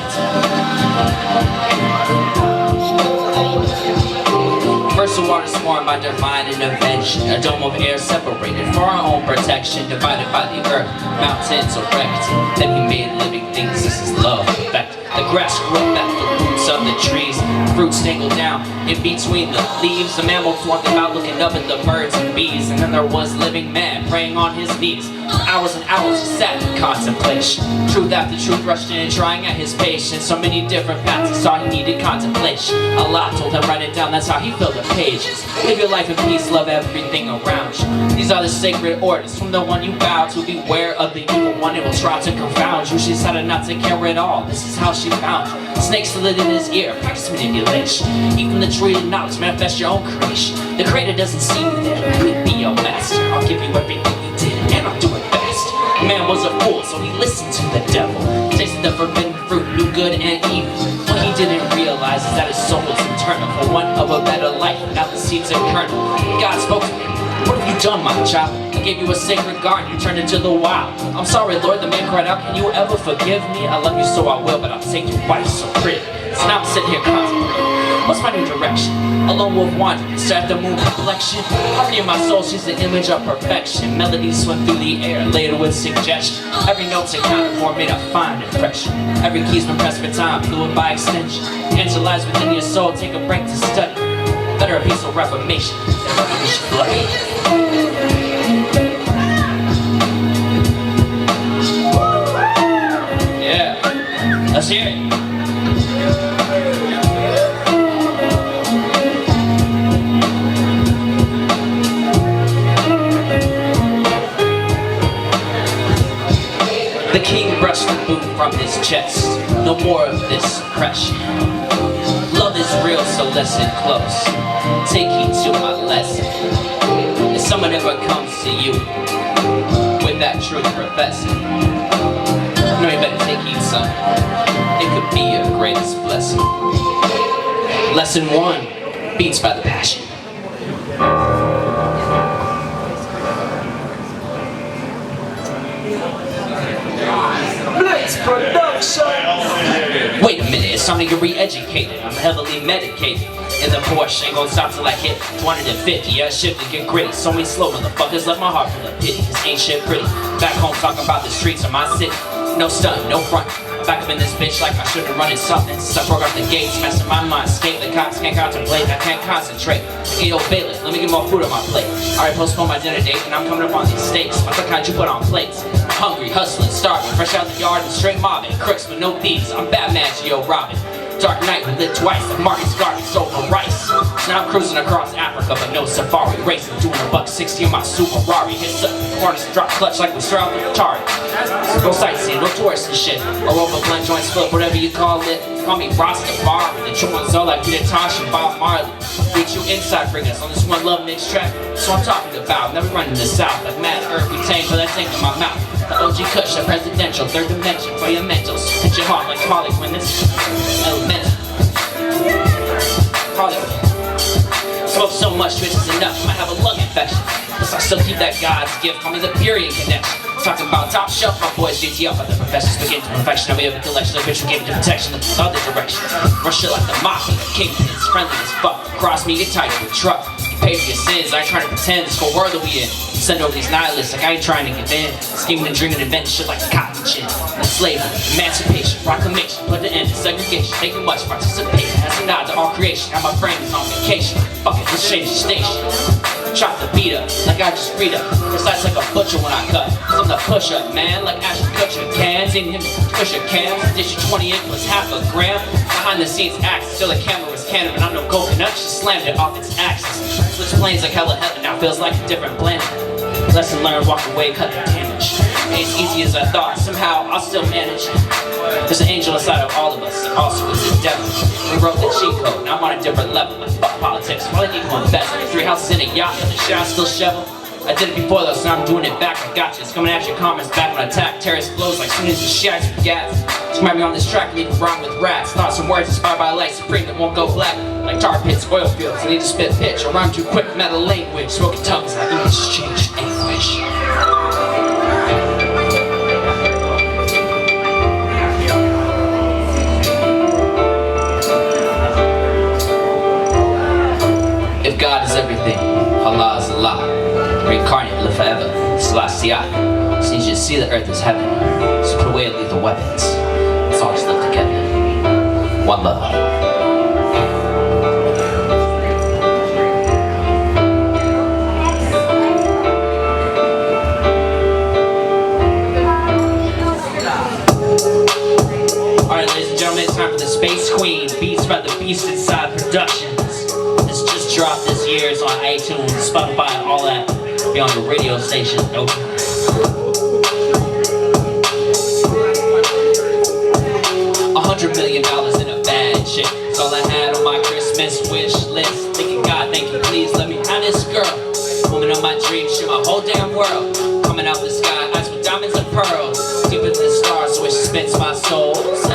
First the water sworn by divine intervention. A dome of air separated for our own protection. Divided by the earth, mountains erect. Then we made living things, this is love effect. The grass grew back the roots of the trees. fruits dangled down in between the leaves. The mammals walked about looking up at the birds and bees. And then there was living man praying on his knees. For hours and hours he sat in contemplation. Truth after truth rushed in, trying at his patience. So many different paths he saw he needed contemplation. Allah told him write it down, that's how he filled the pages. Live your life in peace, love everything around you. These are the sacred orders from the one you bow to. Beware of the evil one, it will try to confound you. She decided not to care at all, this is how she found you. Snakes slid in his ear, practice manipulation. Eat from the tree of knowledge, manifest your own creation. The creator doesn't see you there, let me be your master. I'll give you everything you did, and I'll do it fast. Man was a fool, so he listened to the devil. Tasted the forbidden fruit, knew good and evil. What he didn't realize is that his soul was eternal. For one of a better life, now the seeds are kernel. God spoke to him, what have you done, my child? I gave you a sacred garden, you turned into the wild. I'm sorry, Lord, the man cried out, can you ever forgive me? I love you so I will, but I'll take your wife so pretty. So now I'm sitting here contemplating, what's my new direction? A lone wolf wandering, stare at the moon reflection. Harmony in my soul, she's the image of perfection. Melodies swim through the air, laden with suggestion. Every note's accounted for, made a fine impression. Every key's been pressed for time, fluid by extension. Angel lies within your soul, take a break to study. Better a peaceful reformation than revolution bloody. Yeah, let's hear it. The king brushed the boot from his chest. No more of this suppression. Love is real, so listen close. Take heed to my lesson. If someone ever comes to you with that truth professing, you know you better take heed, son. It could be your greatest blessing. Lesson 1, beats by the passion. Wait a minute, it's time to get re-educated. I'm heavily medicated. In the Porsche, ain't gon' stop till I hit 250. Yeah, shift and get gritty. So many slow motherfuckers left my heart full of pity. This ain't shit pretty. Back home talking about the streets of my city. No stunt, no front. Back up in this bitch like I should've run in something. Since I broke out the gates, messing my mind. Escape the cops, can't contemplate, I can't concentrate. Hey, yo, Bailiff, let me get more food on my plate. Alright, postpone my dinner date, and I'm coming up on these steaks. What's the kind you put on plates? I'm hungry, hustling, starving, fresh out the yard and straight mobbing. Crooks with no thieves, I'm Batman, Geo Robin. Dark night, we lit twice, like Marcus Garvey sold for rice. So now I'm cruising across Africa, but no safari. Racing, doing $160 in my Super Rari. Hits up, corners, drop clutch like we strapped with Atari. Go sightseeing, no tourists and shit. Or over blunt joints, flip, whatever you call it. Call me Rastafari, the joints all like Peter Tosh and Bob Marley. Reach you inside, bring us on this one love mix track. That's what I'm talking about, never running the south. Like Mad Earth, we tank for that tank in my mouth. The OG Kush, the presidential, third dimension for your mentals. Hit your heart like Harley when this elemental. Harley. Smoke so much, twitch is enough, I might have a lung infection. Plus I still keep that God's gift, call me the period connection. Talking about top shelf, my boys GTL, but the professors begin to perfection. We have a collection of bitch who gave me protection in the other direction. Run shit like the mafia, kingpin is friendly as fuck. Cross me, get tight with truck. You pay for your sins, I ain't trying to pretend this whole world that we in. Send over these nihilists like I ain't trying to give in. Scheming and dreaming, inventing shit like cotton gin. Slavery, emancipation, proclamation, put an end to segregation. Taking much participation as a nod to all creation. Now my brain is on vacation. Fuck it, let's change the station. Chop the beat up, like I just read up. Precise like a butcher when I cut. I'm the push-up, man, like Ashton Kutcher cans. Ain't him push your cans. Dish 28 plus half a gram. Behind the scenes acts, still the camera was Canon. And I'm no coconut, just slammed it off its axis. Switch planes like hella heaven, now feels like a different planet. Lesson learned, walk away, cut the damage. Ain't as easy as I thought, somehow I'll still manage. There's an angel inside of all of us, also is a devil. We wrote the cheat code, now I'm on a different level. Like fuck politics, all I need one better. 3 houses in a yacht, and the shit I still shovel. I did it before though, so now I'm doing it back. I got you. It's coming at your comments back when I attack. Terrorist flows like soon as you shags with gas. Just might be on this track, leaving wrong with rats. Thoughts and words inspired by light supreme that won't go black. Like tar pits, oil fields, I need to spit pitch. I rhyme too quick, meta language. Smoking tongues like English change English. If God is everything, Allah is Allah. Reincarnate, live forever, Celestia. Since you see the earth is heaven, so put away lethal weapons. Let's all just live together. One love. gentlemen, it's time for the Space Queen. Beats by the Beast Inside Productions. This just dropped this year. It's on iTunes, Spotify, all that. Be on the radio station. Nope. $100 million in a bad chick. It's all I had on my Christmas wish list. Thinking, God, thank you, please let me have this girl. Woman of my dreams, she my whole damn world. Coming out the sky, eyes with diamonds and pearls. Deeper than the stars, so it spits my soul.